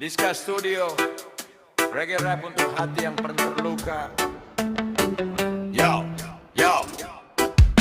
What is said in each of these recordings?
Diska Studio, reggae rap untuk hati yang pernah terluka. Yo, yo.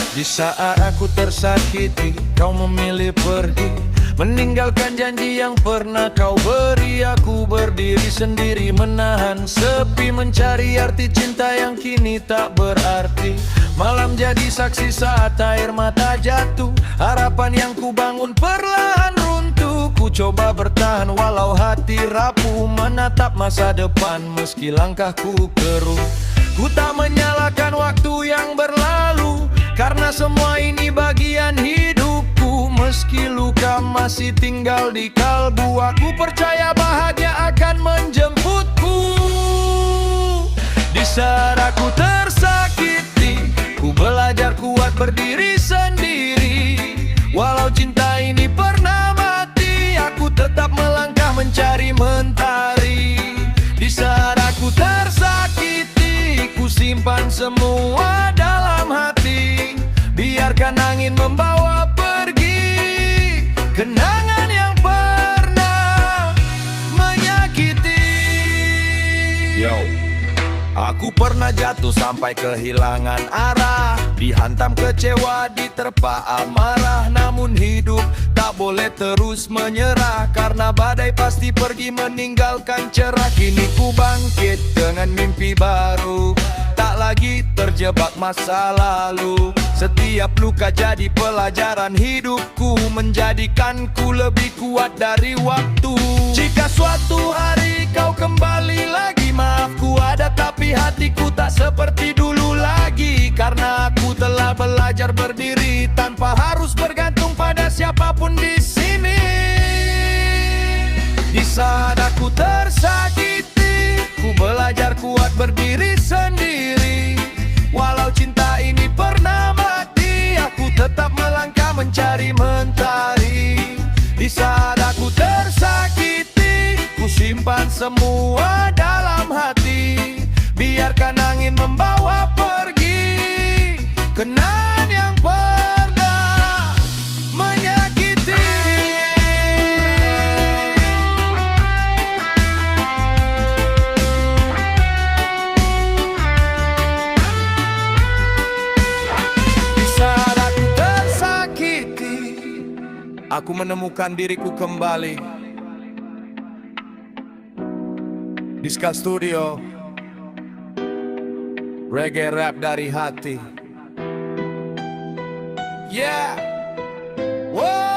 Di saat aku tersakiti, kau memilih pergi, meninggalkan janji yang pernah kau beri. Aku berdiri sendiri menahan sepi, mencari arti cinta yang kini tak berarti. Malam jadi saksi saat air mata jatuh, harapan yang ku bangun perlahan runtuh. Ku coba bertahan walau hati rapuh, menatap masa depan meski langkahku keruh. Ku tak menyalahkan waktu yang berlalu, karena semua ini bagian hidupku. Meski luka masih tinggal di kalbu, aku percaya bahagia akan menjemputku. Di saat aku tersakiti, ku belajar kuat berdiri sendiri. Walau cinta ini pernah mati, aku tetap melangkah mencari mentari. Di saat aku tersakiti, ku simpan semua dalam hati. Biarkan angin membawa pergi kenangan yang pernah menyakiti. Yo. Aku pernah jatuh sampai kehilangan arah, dihantam kecewa, diterpa amarah. Namun hidup tak boleh terus menyerah, karena badai pasti pergi meninggalkan cerah. Kini ku bangkit dengan mimpi baru, tak lagi terjebak masa lalu. Setiap luka jadi pelajaran hidupku, menjadikanku lebih kuat dari waktu. Jika suatu hari kau kembali lagi, maafku ada tapi hatiku tak seperti dulu lagi. Karena aku telah belajar berdiri tanpa harus bergantung pada siapapun di sini. Di saat aku tersakiti, ku belajar kuat berdiri sendiri. Walau cinta ini pernah mati, aku tetap melangkah mencari mentari. Di saat aku tersakiti, ku simpan semua dalam hati. Biarkan angin membawa pergi kenangan yang pernah menyakiti. Di saat aku tersakiti, aku menemukan diriku kembali. Diska Studio, reggae rap dari hati. Yeah. Whoa.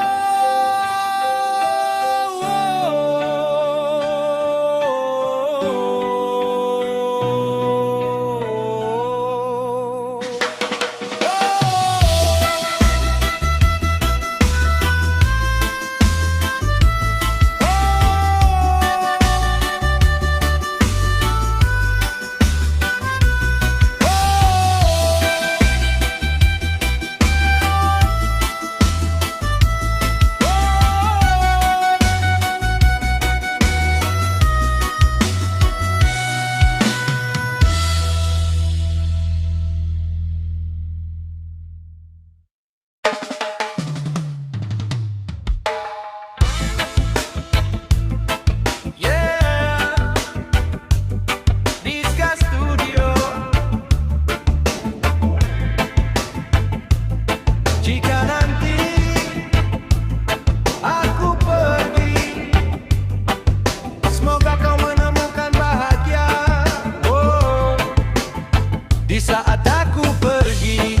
Saat aku pergi,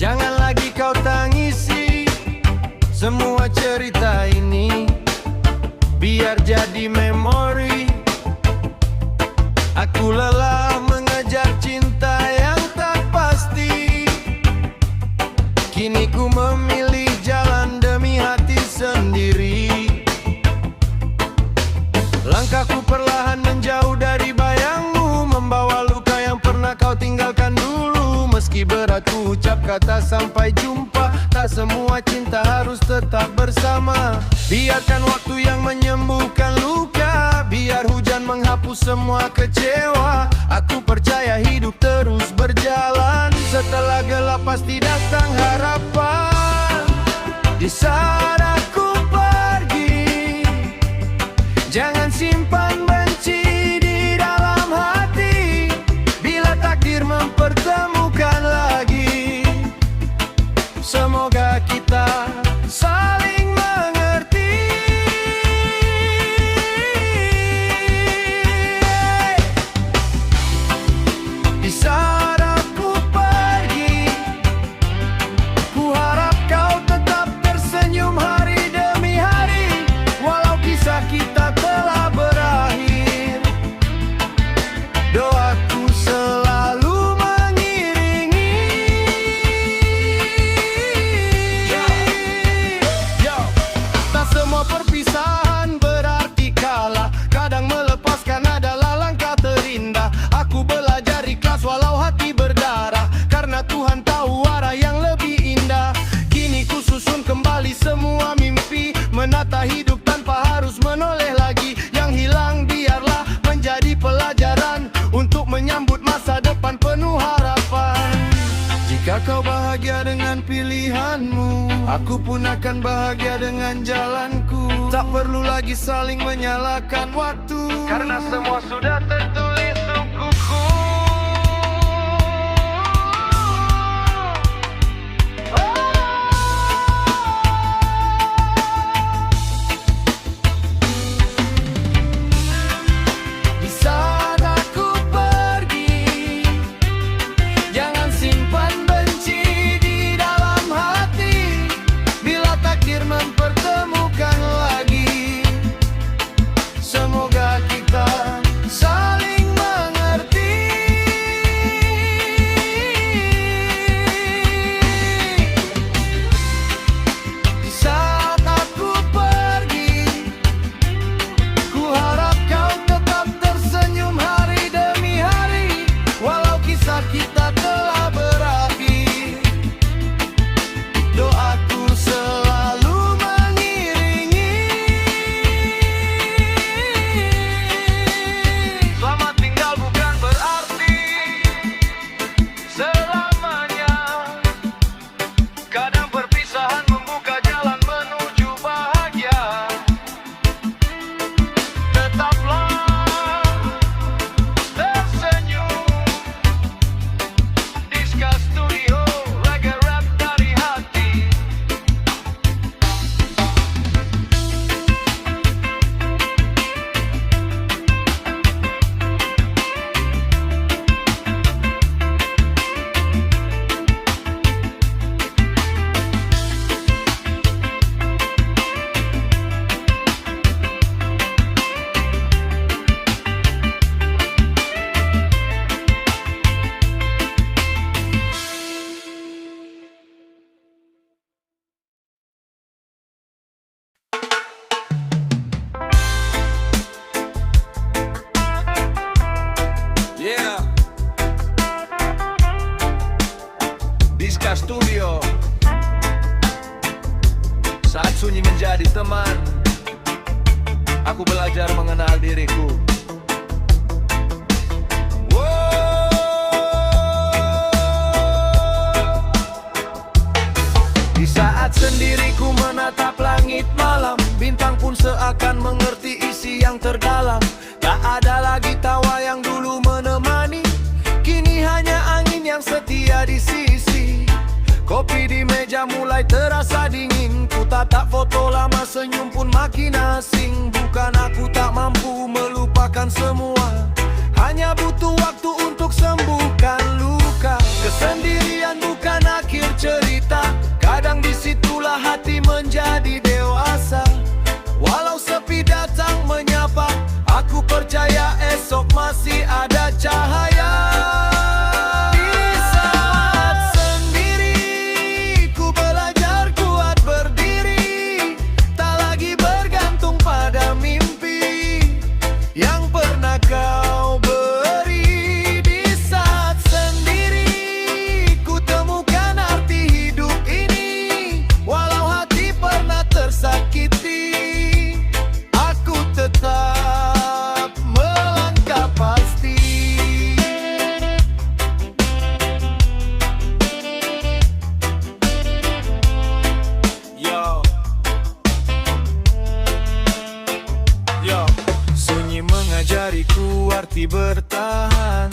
jangan lagi kau tangisi semua cerita ini, biar jadi memori. Aku lelah mengejar cinta yang tak pasti. Kini ku memilih jalan demi hati sendiri. Langkahku perlahan menjauh dari bayangmu, membawa luka yang pernah kau tinggalkan dulu. Meski berat ku ucap kata sampai jumpa, tak semua cinta harus tetap bersama. Biarkan waktu yang menyembuhkan luka, biar hujan menghapus semua kecewa. Aku percaya hidup terus berjalan, setelah gelap pasti datang harapan. Di saat aku pergi, jangan Semoga kita saling mengerti. Di saat aku pergi, ku harap kau tetap tersenyum hari demi hari, walau kisah kita telah berakhir. Doaku selalu mengiringi. Tak semua perpisahan berarti kalah, kadang melepaskan adalah langkah terindah. Aku belajar ikhlas walau hati berdarah, karena Tuhan tahu arah yang lebih indah. Kini ku susun kembali semua mimpi, menata hidup tanpa harus menoleh lagi. Yang hilang biarlah menjadi pelajaran untuk menyambut masa depan penuh harapan. Jika kau bahagia dengan pilihanmu, aku pun akan bahagia dengan jalanku. Tak perlu lagi saling menyalahkan waktu, karena semua sudah tertulis untukku. Di saat aku pergi, jangan simpan benci di dalam hati. Bila takdir mempertemukan lagi, semoga kita saling mengerti. Di saat aku pergi, ku harap kau tetap tersenyum hari demi hari, walau kisah kita telah berakhir. Doaku selalu mengiringi. Selamat tinggal bukan berarti selamanya. Kadang perpisahan membuka jalan menuju bahagia. Tetaplah tersenyum. Diska Studio, reggae rap dari hati. Yeah. Diska Studio. Saat sunyi menjadi teman, aku belajar mengenal diriku. Di saat sendiriku menatap langit malam, bintang pun seakan mengerti isi yang terdalam. Tak ada lagi tawa yang dulu menemani, kini hanya angin yang setia di sisi. Kopi di meja mulai terasa dingin, ku tatap foto lama, senyum pun makin asing. Bukan aku tak mampu melupakan semua, hanya butuh waktu untuk sembuhkan luka. Kesendirian bukan akhir cerita, kadang disitulah hati menjadi dewasa. Walau sepi datang menyapa, aku percaya esok masih ada cahaya. Di saat sendiri, ku belajar kuat berdiri, tak lagi bergantung pada mimpi yang pernah kau beri. Di saat sendiri, ku temukan arti hidup ini, walau hati pernah tersakiti, aku tetap melangkah pasti. Yo, yo, sunyi mengajariku arti bertahan,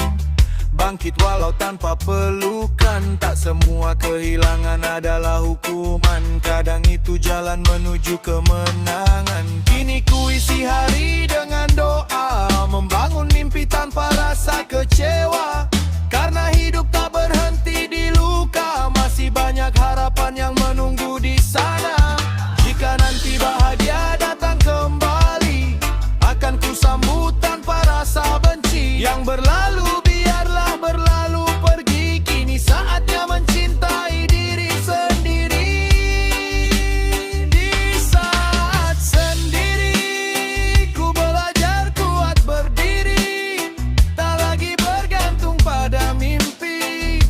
bangkit walau tanpa pelukan. Tak semua kehilangan adalah hukuman. Kadang itu jalan menuju kemenangan. Kini ku isi hari dengan doa, membangun mimpi tanpa rasa kecewa. Karena hidup tak berhenti di luka, masih banyak harapan yang menunggu di sana. Jika nanti bahagia datang kembali, akan ku sambut tanpa rasa benci. Yang berlalu biarlah berlalu pergi, kini saatnya mencintai diri sendiri. Di saat sendiri ku belajar kuat berdiri, tak lagi bergantung pada mimpi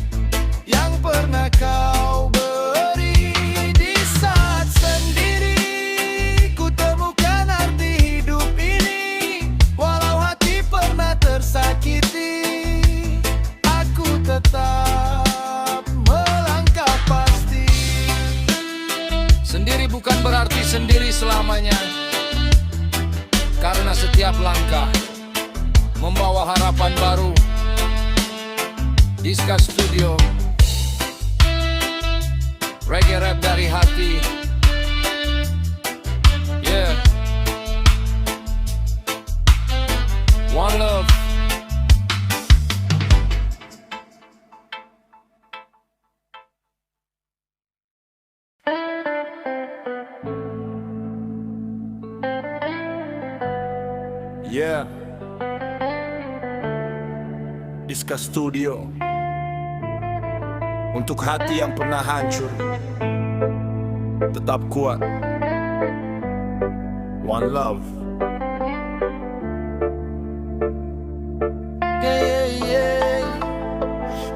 yang pernah kau beri. Di saat sendiri ku temukan arti hidup ini, walau hati pernah tersakiti, aku tetap melangkah pasti. Sendiri bukan berarti sendiri selamanya, karena setiap langkah membawa harapan baru. Diska Studio, reggae rap dari hati. Yeah, one love. Yeah, Diska Studio, untuk hati yang pernah hancur, tetap kuat. One love.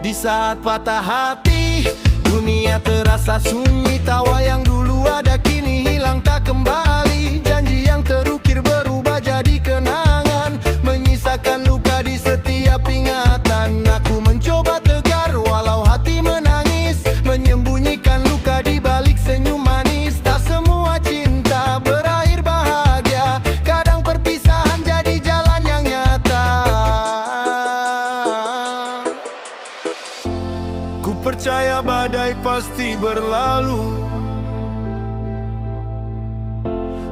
Di saat patah hati, dunia terasa sunyi. Tawa yang dulu ada kini hilang tak kembali. Janji yang terukir berubah jadi kenangan, menyisakan luka di setiap ingatan. Aku mencoba tegar walau hati menangis, menyembunyikan luka di balik senyum manis. Tak semua cinta berakhir bahagia, kadang perpisahan jadi jalan yang nyata. Ku percaya badai pasti berlalu,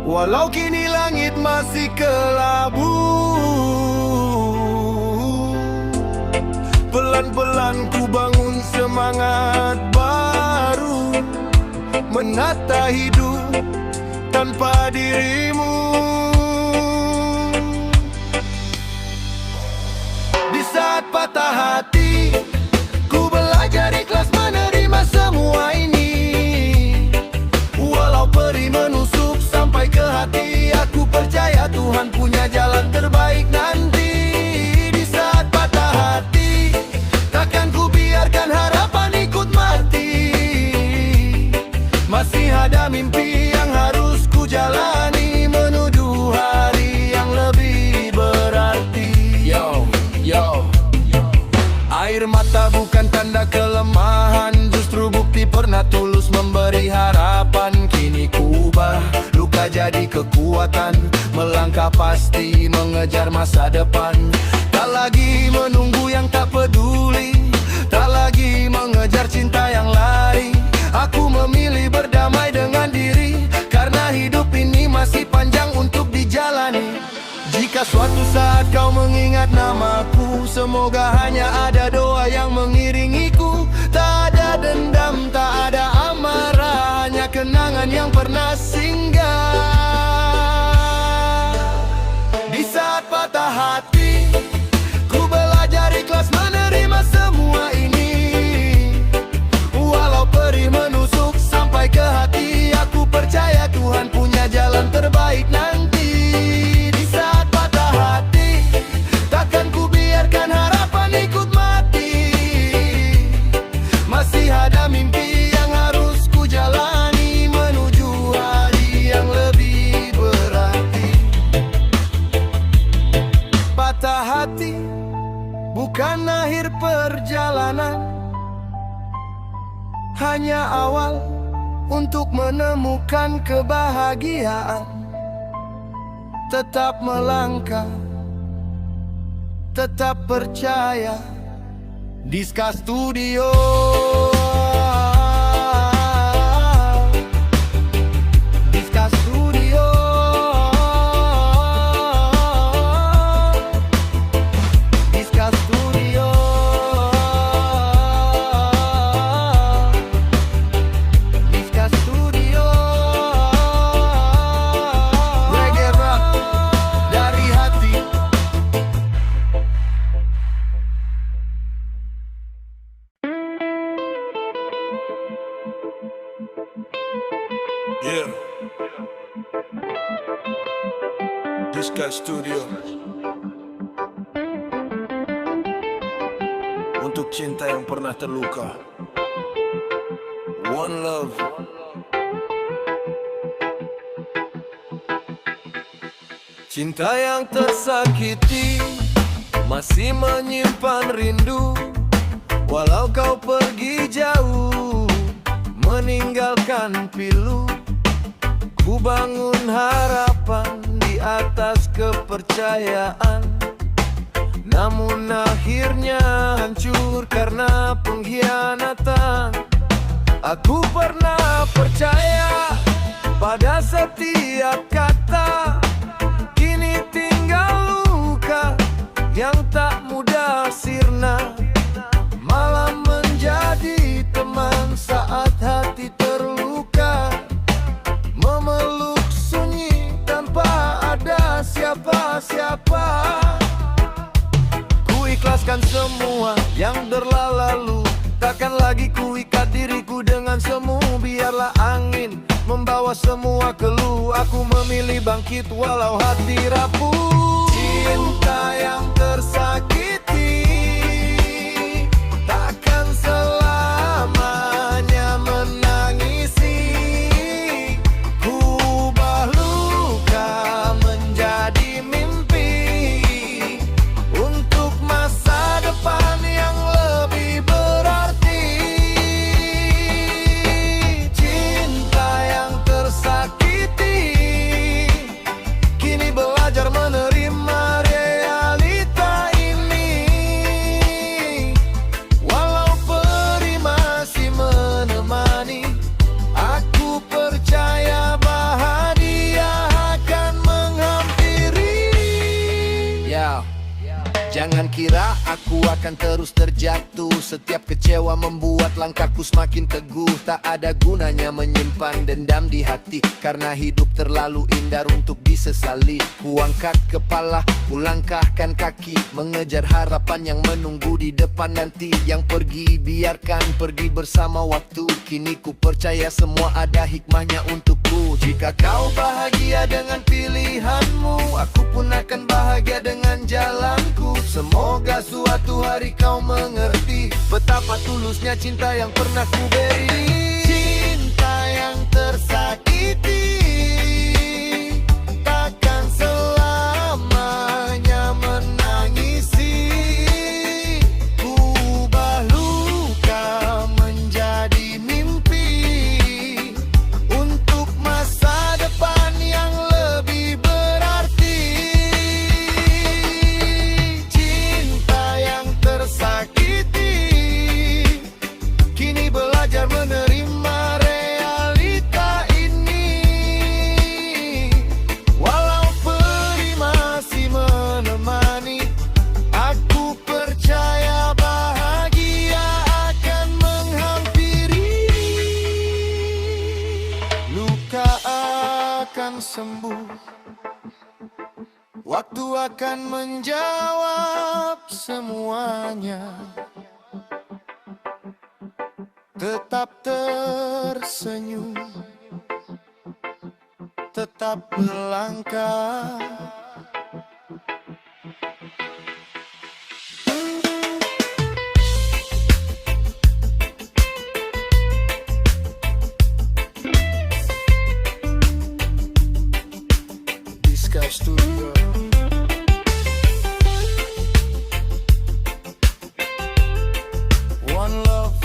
walau kini langit masih kelabu. Pelan-pelan ku bangun semangat baru, menata hidup tanpa dirimu. Di saat patah hati, ku belajar ikhlas menerima semua ini. Walau perih menusuk sampai ke hati, aku percaya Tuhan punya jalan terbaik nanti. Di saat patah hati, takkan ku biarkan harapan ikut mati. Masih ada mimpi yang harus ku jalani, menuju hari yang lebih berarti. Yo, yo, air mata bukan tanda kelemahan, justru bukti pernah tulus memberi harapan. Kini ku ubah luka jadi kekuatan, melangkah pasti mengejar masa depan. Tak lagi menunggu yang tak peduli, tak lagi mengejar cinta yang lari. Aku memilih berdamai dengan diri, karena hidup ini masih panjang untuk dijalani. Jika suatu saat kau mengingat namaku, semoga hanya ada doa yang mengiringiku. Tak ada dendam, tak ada amarah, hanya kenangan yang pernah singgah. Di saat patah hati, ku belajar ikhlas menerima semua ini. Walau perih menusuk sampai ke hati, aku percaya Tuhan punya jalan terbaik nanti. Di saat patah hati, takkan ku biarkan harapan ikut mati. Masih ada mimpi yang harus ku jalani, menuju hari yang lebih berarti. Patah hati bukan akhir perjalanan, hanya awal untuk menemukan kebahagiaan. Tetap melangkah, tetap percaya. Diska Studio. Yeah, Disca Studio. Untuk cinta yang pernah terluka. One love. Cinta yang tersakiti masih menyimpan rindu, walau kau pergi jauh meninggalkan pilu. Ku bangun harapan di atas kepercayaan, namun akhirnya hancur karena pengkhianatan. Aku pernah percaya pada setiap kata, kini tinggal luka yang tak mudah sirna, malah menjadi teman saat hati terluka, memeluk sunyi tanpa ada siapa-siapa. Ku ikhlaskan semua yang berlalu, takkan lagi ku ikat diriku dengan semu. Biarlah angin membawa semua keluh, aku memilih bangkit walau hati rapuh. Cinta yang tersakiti takkan selamanya menangisi. Ku ubah luka menjadi mimpi untuk masa depan yang lebih berarti. Cinta yang tersakiti kini belajar menerima realita ini, walau perih masih menemani. Aku percaya bahagia akan menghampiri. Jangan kira aku akan terus terjatuh. Setiap kecewa membuat langkahku semakin teguh. Tak ada gunanya menyimpan dendam di hati, karena hidup terlalu indah untuk disesali. Ku angkat kepala, ku langkahkan kaki, mengejar harapan yang menunggu di depan nanti. Yang pergi biarkan pergi bersama waktu. Kini ku percaya semua ada hikmahnya untukku. Jika kau bahagia dengan pilihanmu, aku pun akan bahagia dengan jalanku. Semoga suatu hari kau mengerti betapa tulusnya cinta yang pernah ku beri. Cinta yang tersakiti takkan selamanya menangisi. Ku ubah luka menjadi mimpi untuk masa depan yang lebih berarti. Cinta yang tersakiti kini belajar menerima realita ini, walau perih masih menemani. Aku percaya bahagia akan menghampiri. Luka akan sembuh, waktu akan menjawab semuanya. Tetap tersenyum, tetap melangkah. Disca Studio. One love.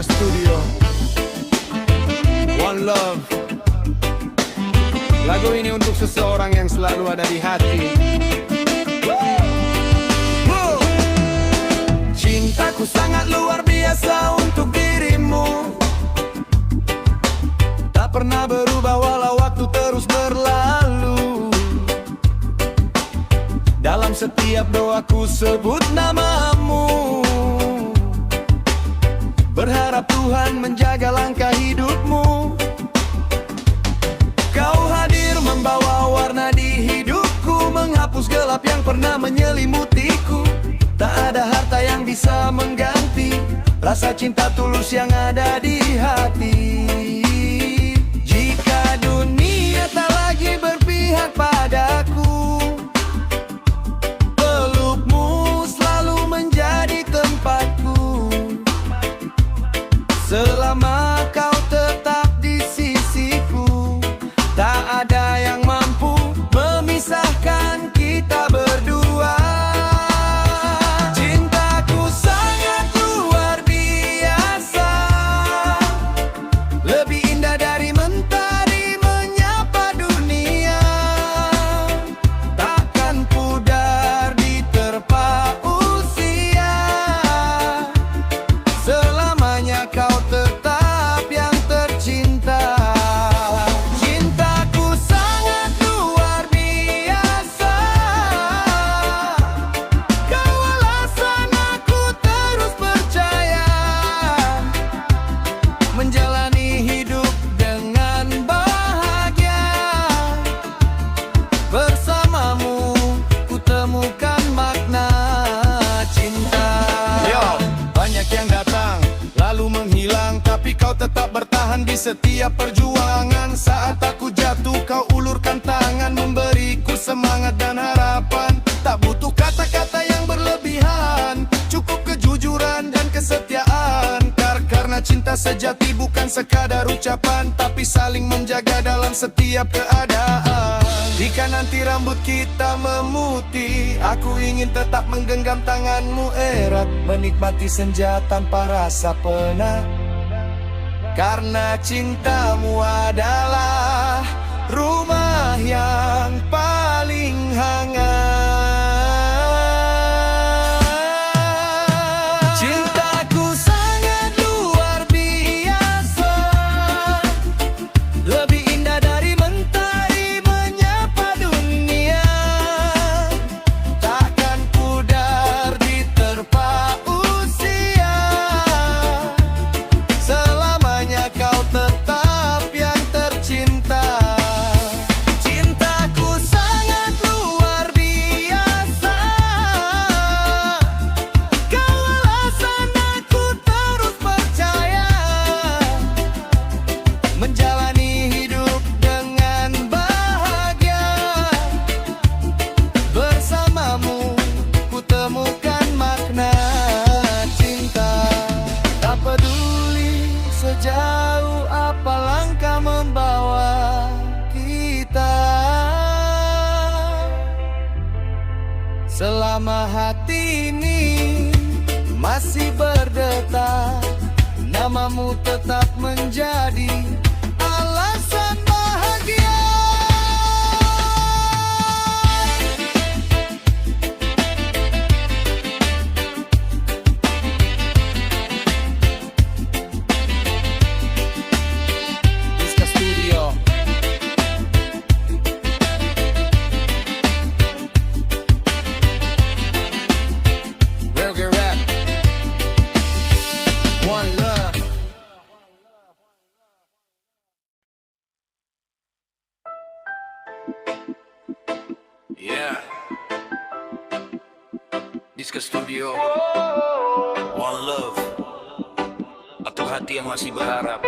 Studio. One love. Lagu ini untuk seseorang yang selalu ada di hati. Cintaku sangat luar biasa untuk dirimu, tak pernah berubah walau waktu terus berlalu. Dalam dalam setiap doaku sebut namamu. Berharap Tuhan menjaga langkah hidupmu. Kau hadir membawa warna di hidupku, menghapus gelap yang pernah menyelimutiku. Tak ada harta yang bisa mengganti rasa cinta tulus yang ada di hati. Jika dunia tak lagi berpihak padaku, pelukmu selalu menjadi tempatku. Selama kau tetap di sisiku, tak ada yang mampu memisahkan kita berdua. Cintaku sangat luar biasa, lebih indah dari mentari menyapa dunia. Takkan pudar diterpa usia, selamanya kau tetap yang tercinta. Cintaku sangat luar biasa, kau alasan aku terus percaya menjalani hidup dengan bahagia. Bersamamu ku temukan makna cinta. Yo, banyak yang datang lalu menghilang, tapi kau tetap bertahan di setiap perjuangan. Saat aku jatuh kau ulurkan tangan, memberiku semangat dan harapan. Tak butuh kata-kata yang berlebihan, cukup kejujuran dan kesetiaan. Karena cinta sejati bukan sekadar ucapan, tapi saling menjaga dalam setiap keadaan. Jika nanti rambut kita memutih, aku ingin tetap menggenggam tanganmu erat, menikmati senja tanpa rasa penat. Karena cintamu adalah rumah yang paling hangat. Cintaku sangat luar biasa, lebih indah dari mentari menyapa dunia. Takkan pudar diterpa usia, selamanya kau tetap yang tercinta. Cintaku sangat luar biasa, kau alasan aku terus percaya menjalani hidup dengan bahagia. Bersamamu ku temukan makna cinta. Tak peduli sejauh apa langkah membawa kita, selama hati ini masih berdetak, namamu tetap menjadi alasan bahagia. Rizka Studio. Reggae rap. One love. Yeah. Rizka Studio. One love. Atau hati yang masih berharap.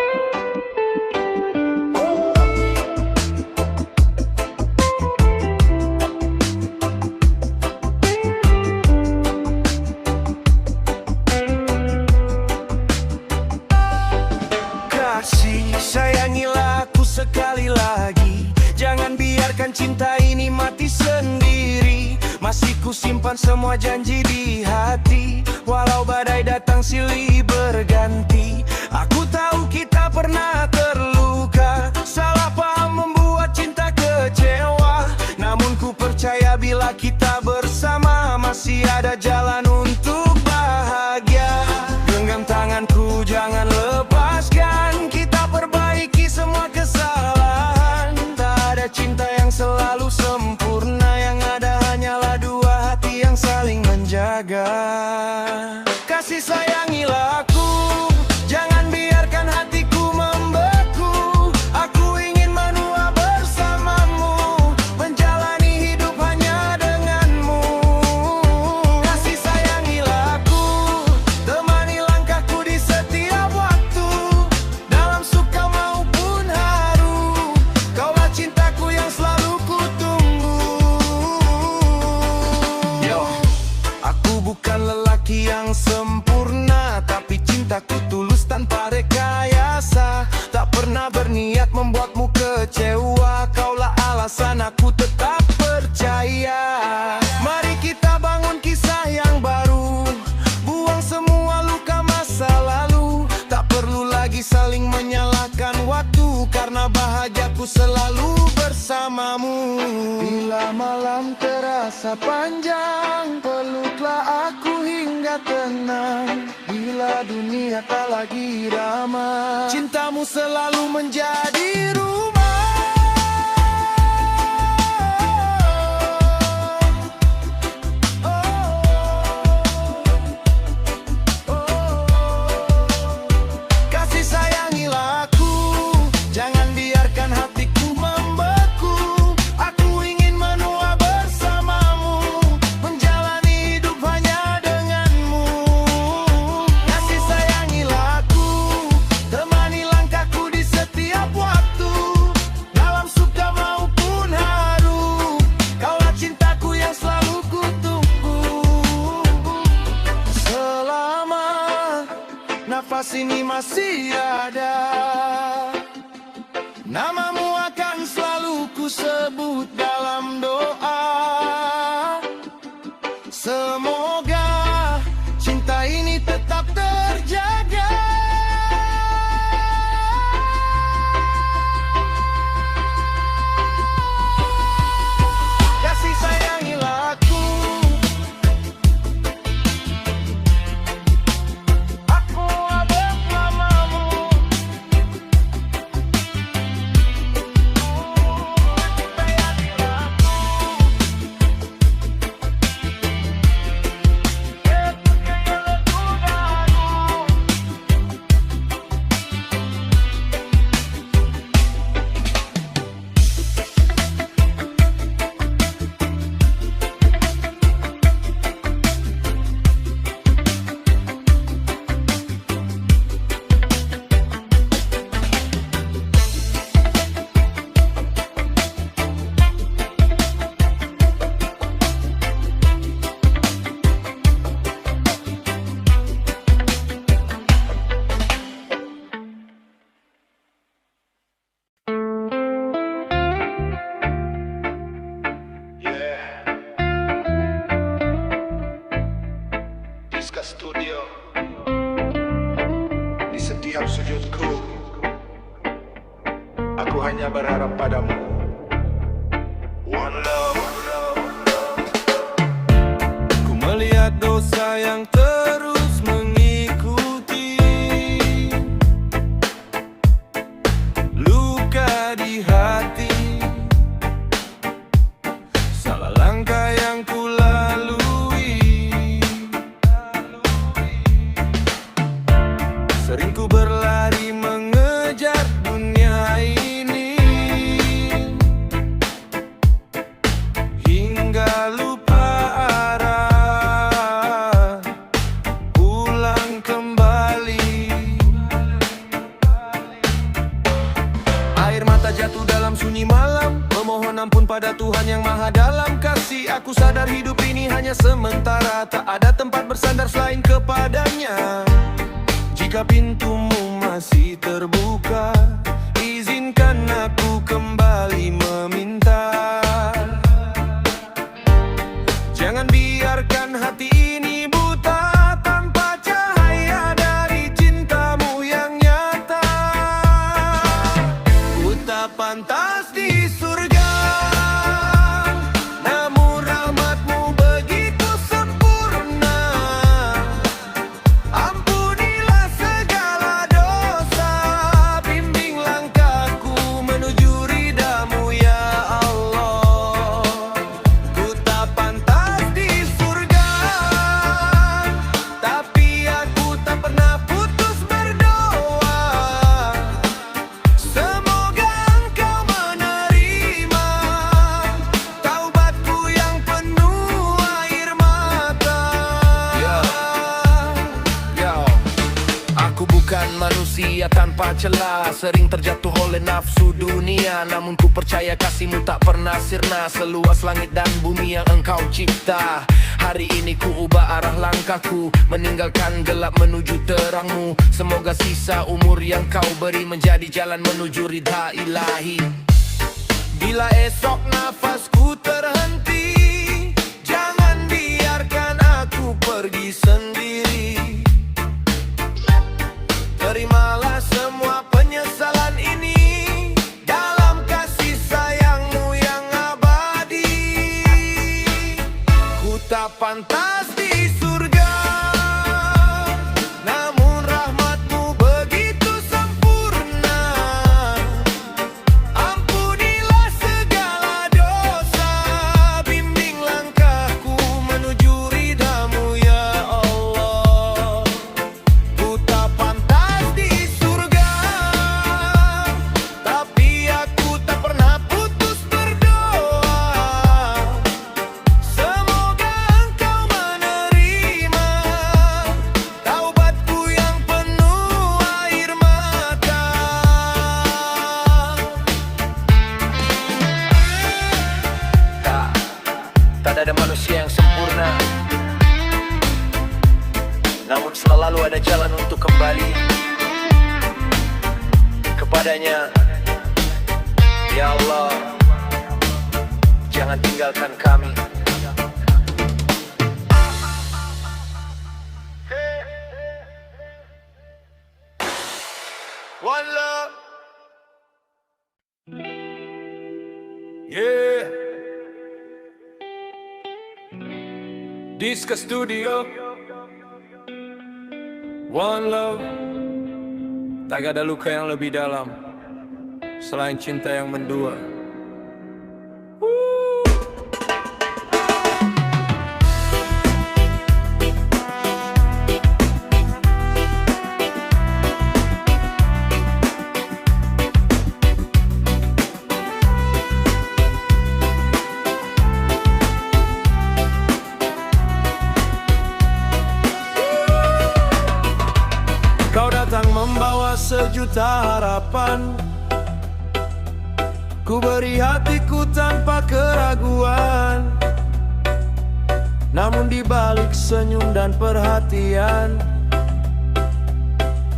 Kasih, sayangilah aku sekali lagi. Jangan biarkan cinta ini mati sendiri. Masih ku simpan semua janji di hati, walau badai datang silih berganti. Aku tahu kita pernah terluka, salah paham membuat cinta kecewa. Namun ku percaya bila kita bersama masih ada jalan untuk bahagia. Genggam tanganku jangan lepaskan, kita perbaiki semua kesalahan. Tak ada cinta yang selalu sempurna, yang ada hanyalah dua hati jaga. Kasih sayangilah aku, jangan biarkan hatiku membeku. Aku ingin menua bersamamu, menjalani hidup hanya denganmu. Kasih sayangilah aku, temani langkahku di setiap waktu, dalam suka maupun haru. Kaulah cintaku yang selalu ku tunggu. Yo, aku bukan lelaki yang sempurna, tapi cintaku tulus tanpa rekayasa. Tak pernah berniat membuatmu kecewa, kaulah alasan aku tetap percaya. Mari kita bangun kisah yang baru, buang semua luka masa lalu. Tak perlu lagi saling menyalahkan waktu, karena bahagiaku selalu bersamamu. Bila malam terasa panjang, peluklah aku hingga tenang. Bila dunia tak lagi ramai, cintamu selalu menjadi rumah. Kasih sayangilah aku, jangan biarkan hatiku membeku. Aku ingin menua bersamamu, menjalani hidup hanya denganmu. Kasih sayangilah aku, temani langkahku di setiap waktu, dalam suka maupun haru. Kaulah cintaku yang selalu ku tunggu. Selama nafas ini masih ada, namamu akan selalu ku sebut dalam doa. Semoga cinta ini tetap terjaga. Kasih sayangilah aku, aku bersamamu. Sayangilah aku, Diska Studio. Di setiap sujudku, aku hanya berharap padamu. One love, one love, one love. Ku melihat dosa yang terus mengikuti, luka di hati, salah langkah yang ku lalui. Sering ku berlari mengejar dunia ini, hingga lupa arah, pulang kembali. Air mata jatuh dalam sunyi malam, memohon ampun pada Tuhan yang maha dalam kasih. Aku sadar hidup ini hanya sementara, tak ada tempat bersandar selain kepadanya. Jika pintumu masih terbuka, izinkan aku kembali meminta. Jangan biarkan hati ini buta tanpa cahaya dari cintamu yang nyata. Ku tak pantas di surga, namun rahmatmu begitu sempurna. Ampunilah segala dosa, bimbing Bukan manusia tanpa celah, sering terjatuh oleh nafsu dunia. Namun ku percaya kasihmu tak pernah sirna, seluas langit dan bumi yang engkau cipta. Hari ini ku ubah arah langkahku, meninggalkan gelap menuju terangmu. Semoga sisa umur yang kau beri menjadi jalan menuju ridha ilahi. Bila esok nafasku terhenti, jangan biarkan aku pergi sendiri. Terimalah semua penyesalan ini dalam kasih sayangmu yang abadi. Ku tak pantas di surga, namun rahmatmu begitu sempurna. Ampunilah segala dosa, bimbing langkahku menuju ridhamu ya Allah. Ku tak pantas di surga, tapi aku tak pernah putus berdoa. Semoga engkau menerima taubatku yang penuh air mata. Tak ada manusia yang sempurna, namun selalu ada jalan untuk kembali kepadanya. Ya Allah, jangan tinggalkan kami. One love. Yeah. Disco Studio. One love. Tak ada luka yang lebih dalam selain cinta yang mendua. Kau datang membawa sejuta harapan, ku beri hatiku tanpa keraguan. Namun di balik senyum dan perhatian,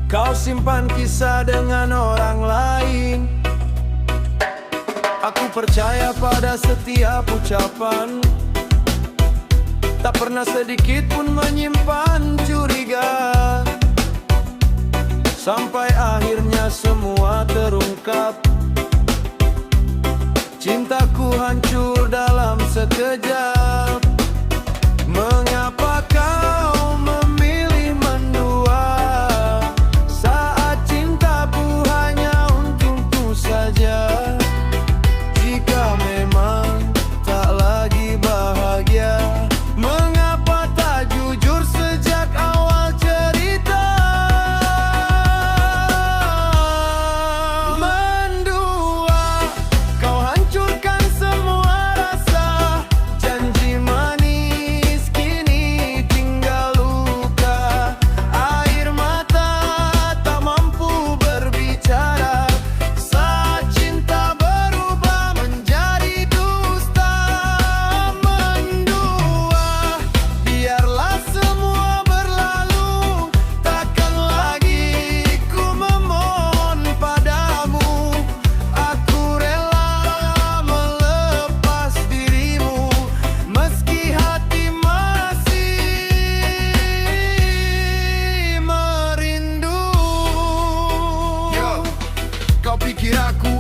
kau simpan kisah dengan orang lain. Aku percaya pada setiap ucapan, tak pernah sedikit pun menyimpan curiga. Sampai akhirnya semua terungkap, cintaku hancur dalam sekejap. Mengapa kau memilih mendua saat cintaku hanya untukmu saja? Jika memang tak lagi bahagia, mengapa tak jujur sejak awal cerita?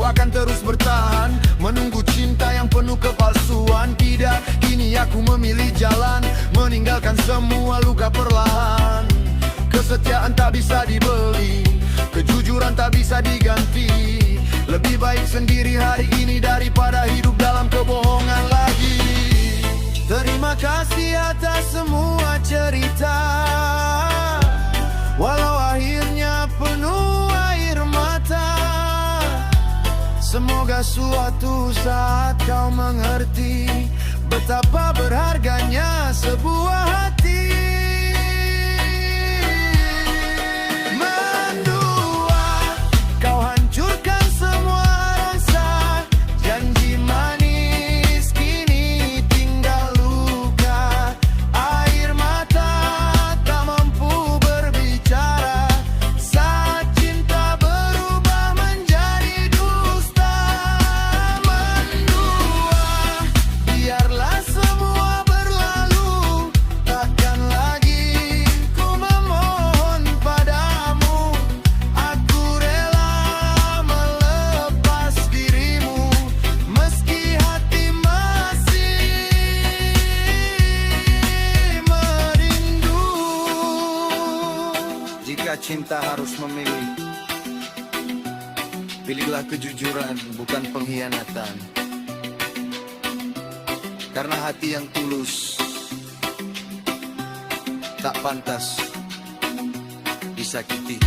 Akan terus bertahan, menunggu cinta yang penuh kepalsuan. Tidak, kini aku memilih jalan, meninggalkan semua luka perlahan. Kesetiaan tak bisa dibeli, kejujuran tak bisa diganti. Lebih baik sendiri hari ini daripada hidup dalam kebohongan lagi. Terima kasih atas semua cerita, walau akhirnya penuh air mata. Semoga suatu saat kau mengerti betapa berharganya sebuah hati. Mendua Jika cinta harus memilih, pilihlah kejujuran, bukan pengkhianatan. Karena hati yang tulus tak pantas disakiti.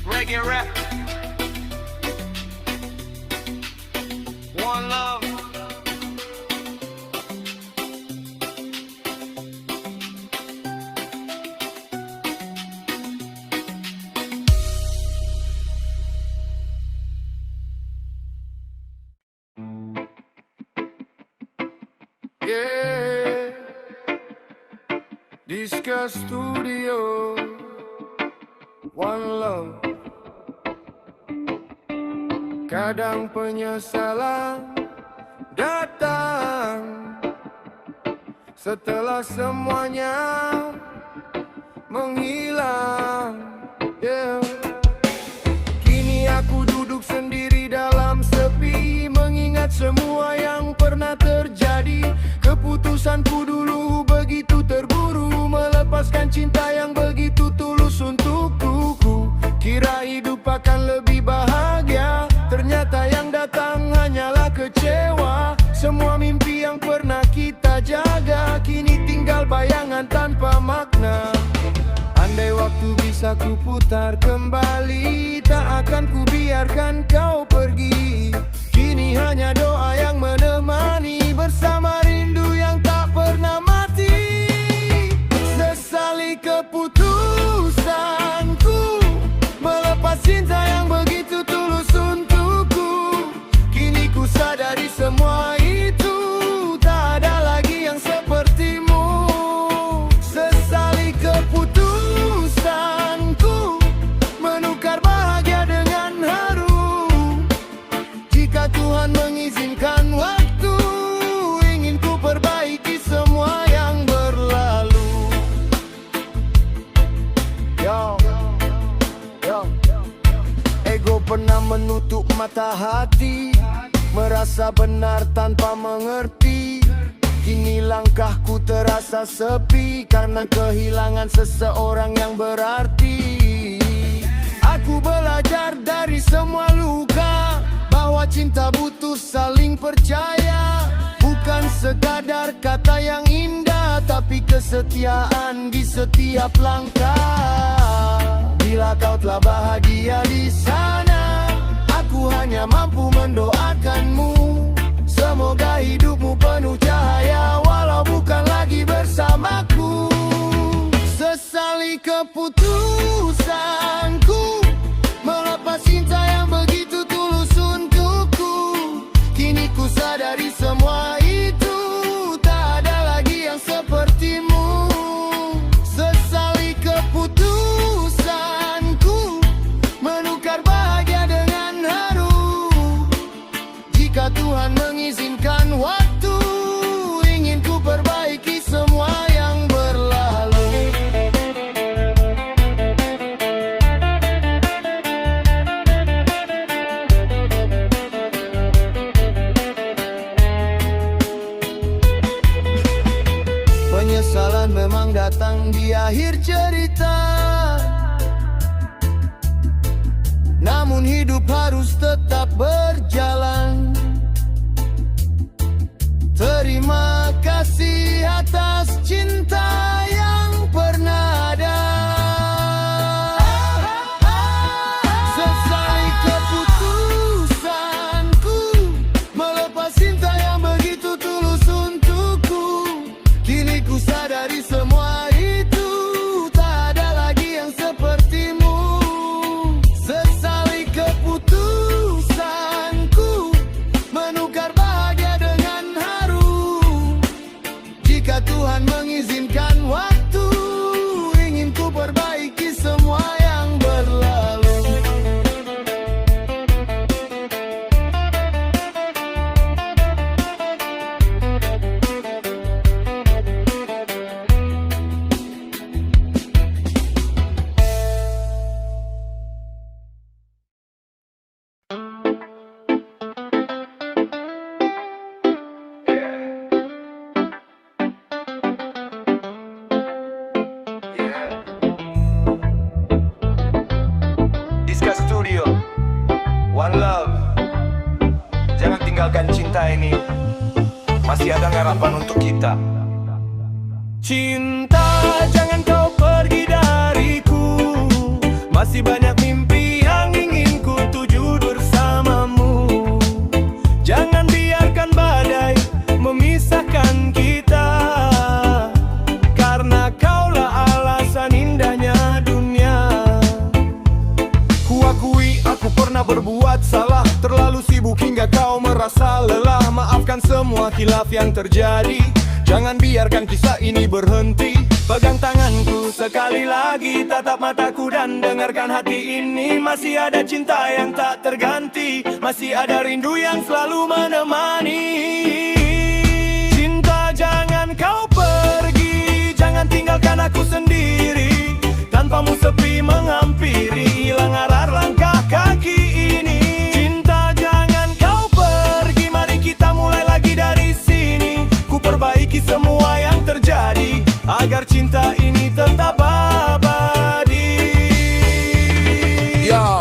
Reggae rap. One love. Yeah. Discuss Studio. One love. Kadang penyesalan datang setelah semuanya menghilang. Yeah. Kini aku duduk sendiri dalam sepi, mengingat semua yang pernah terjadi. Keputusanku dulu begitu terburu, melepaskan cinta yang begitu tulus untukku. Kira hidup akan lebih bahagia, ternyata yang datang hanyalah kecewa. Semua mimpi yang pernah kita jaga kini tinggal bayangan tanpa makna. Andai waktu bisa ku putar kembali, tak akan ku biarkan kau pergi. Kini hanya doa yang menemani, bersama rindu yang tak pernah mati. Sesali keputusanku melepas cinta yang begitu tulus untukku. Kini ku sadari semua itu tak ada lagi yang sepertimu. Sesali keputusanku menukar bahagia dengan haru. Jika Tuhan mengizinkan waktu, ingin ku perbaiki semua yang berlalu. Yo. Ego pernah menutup mata hati, merasa benar tanpa mengerti. Kini langkahku terasa sepi, karena kehilangan seseorang yang berarti. Aku belajar dari semua luka, bahwa cinta butuh saling percaya. Bukan sekadar kata yang indah, tapi kesetiaan di setiap langkah. Bila kau telah bahagia di sana, aku hanya mampu mendoakanmu. Semoga hidupmu penuh cahaya, walau bukan lagi bersamaku. Sesali keputusanku melepas cinta yang begitu tulus untukku. Kini ku sadari semua itu tak ada lagi yang sepertimu. Sesali keputusanku menukar bahagia dengan haru. Jika Tuhan mengizinkan waktu, ingin ku perbaiki semua yang berlalu. Penyesalan memang datang di akhir cerita, namun hidup harus tetap berjalan. Terima kasih atas cinta yang pernah ada. Sesali keputusanku melepas cinta yang begitu tulus untukku. Kini ku sadari semua itu tak ada lagi yang sepertimu. Sesali keputusanku One love. Jangan tinggalkan cinta ini. Masih ada harapan untuk kita. Cinta, jangan kau pergi dariku. Masih banyak mimpi yang ingin ku tuju bersamamu. Jangan biarkan badai memisahkan kita, karena kaulah alasan indahnya dunia. Ku akui aku pernah berbuat salah, terlalu sibuk hingga kau merasa lelah. Maafkan semua khilaf yang terjadi. Jangan biarkan kisah ini berhenti. Pegang tanganku sekali lagi, tatap mataku dan dengarkan hati ini. Masih ada cinta yang tak terganti, masih ada rindu yang selalu menemani. Cinta, jangan kau pergi, jangan tinggalkan aku sendiri. Tanpamu sepi menghampiri, hilang arah langkah kaki ini. Cinta, jangan kau pergi, mari kita mulai lagi dari sini. Ku perbaiki semua yang terjadi, agar cinta ini tetap abadi. Yo.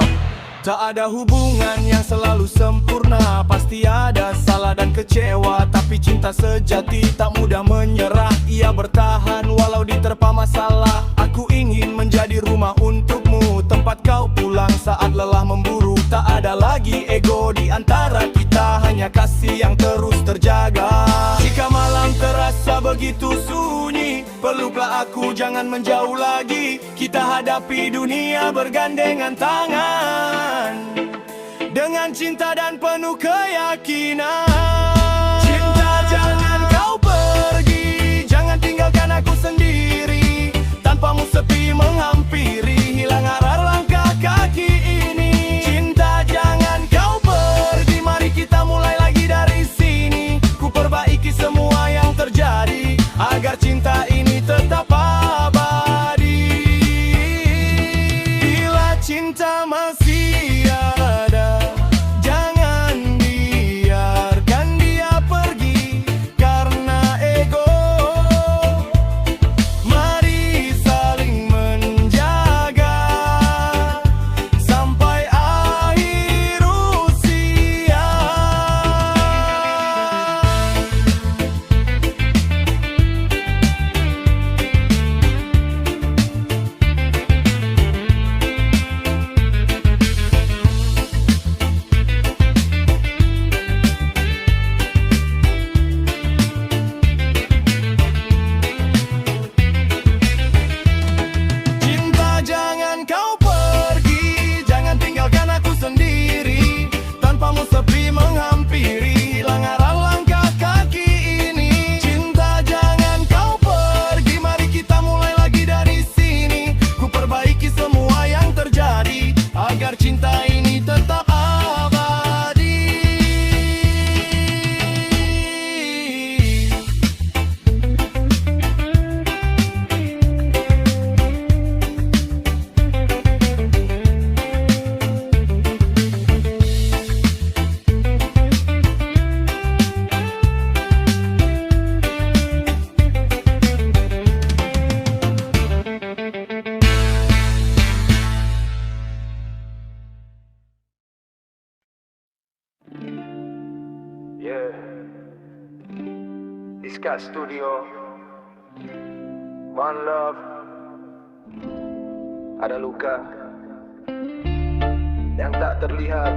Tak ada hubungan yang selalu sempurna, pasti ada salah dan kecewa. Tapi cinta sejati tak mudah menyerah, ia bertahan walau diterpa masalah. Aku ingin menjadi rumah untukmu, tempat kau pulang saat lelah memburu. Tak ada lagi ego di antara kita, hanya kasih yang terus terjaga. Jika malam terasa begitu sunyi, peluklah aku, jangan menjauh lagi. Kita hadapi dunia bergandengan tangan, dengan cinta dan penuh keyakinan. Cinta, jangan kau pergi, jangan tinggalkan aku sendiri. Tanpamu sepi menghampiri, hilang arah langkah kaki ini. Cinta, jangan kau pergi, mari kita mulai lagi dari sini. Ku perbaiki semua yang terjadi, agar cinta ini tetap abadi. Bila cinta masih ada, jangan biarkan dia pergi karena ego. Mari saling menjaga sampai akhir usia. Cinta, jangan kau pergi, jangan tinggalkan aku sendiri. Tanpamu sepi menghampiri, hilang arah langkah kaki ini. Cinta, jangan kau pergi, mari kita mulai lagi dari sini. Ku perbaiki semua yang terjadi, agar cinta ini tetap abadi. Yeah, Iska Studio, One Love. Ada luka yang tak terlihat,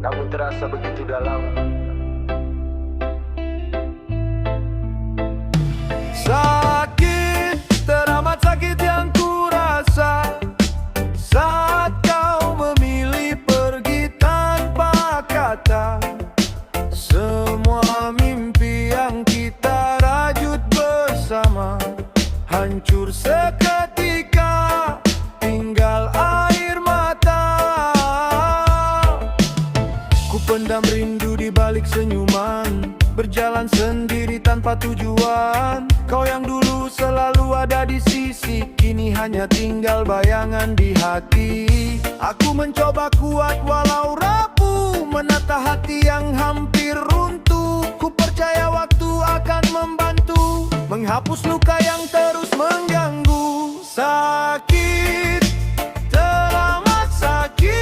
namun terasa begitu dalam. Sakit, teramat sakit yang ku rasa saat kau memilih pergi tanpa kata. Semua mimpi yang kita rajut bersama hancur seketika, tinggal air mata. Ku pendam rindu di balik senyuman, berjalan sendiri tanpa tujuan. Kau yang dulu selalu ada di sisi, kini hanya tinggal bayangan di hati. Aku mencoba kuat walau rapuh, menata hati yang hampir runtuh. Ku percaya waktu akan membantu menghapus luka yang terus mengganggu. Sakit, teramat sakit.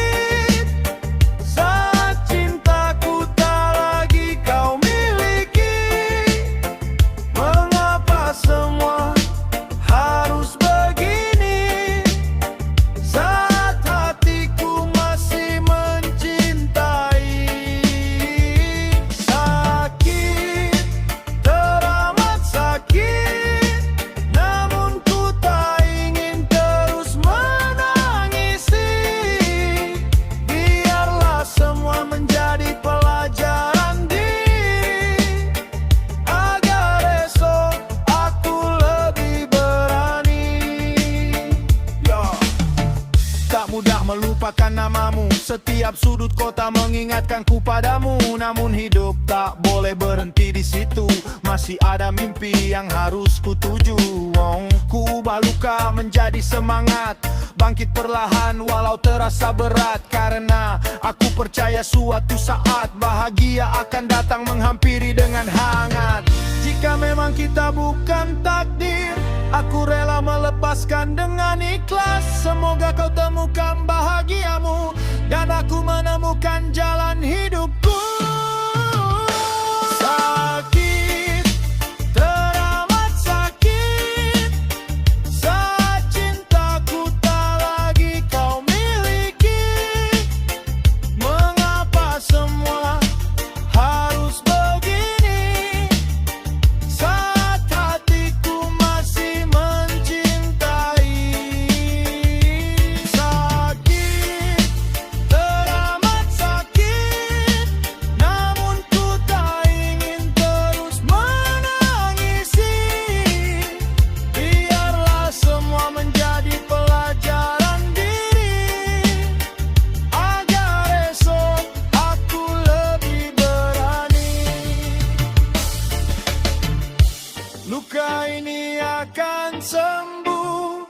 mudah melupakan namamu. Setiap sudut kota mengingatkanku padamu. Namun hidup tak boleh berhenti di situ. Masih ada mimpi yang harus ku tuju. Ku ubah luka menjadi semangat, bangkit perlahan walau terasa berat. Karena aku percaya suatu saat bahagia akan datang menghampiri dengan hangat. Jika memang kita bukan takdir, aku rela melepaskan dengan ikhlas. Semoga kau temukan bahagiamu dan aku menemukan jalan hidupku. Sakit, teramat sakit, saat cintaku tak lagi kau miliki. Mengapa semua harus begini? Saat hatiku masih mencintai. Sakit, teramat sakit, namun ku tak ingin terus menangisi. Biarlah semua menjadi pelajaran diri, agar esok aku lebih berani. Luka ini akan sembuh,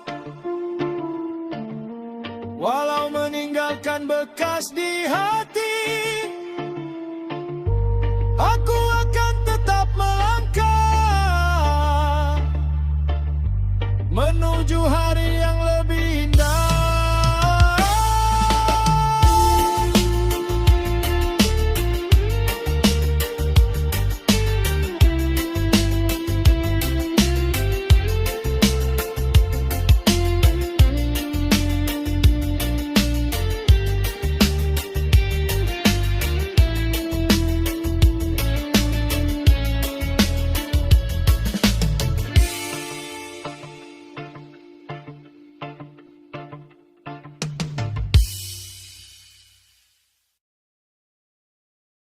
walau meninggalkan bekas di hati.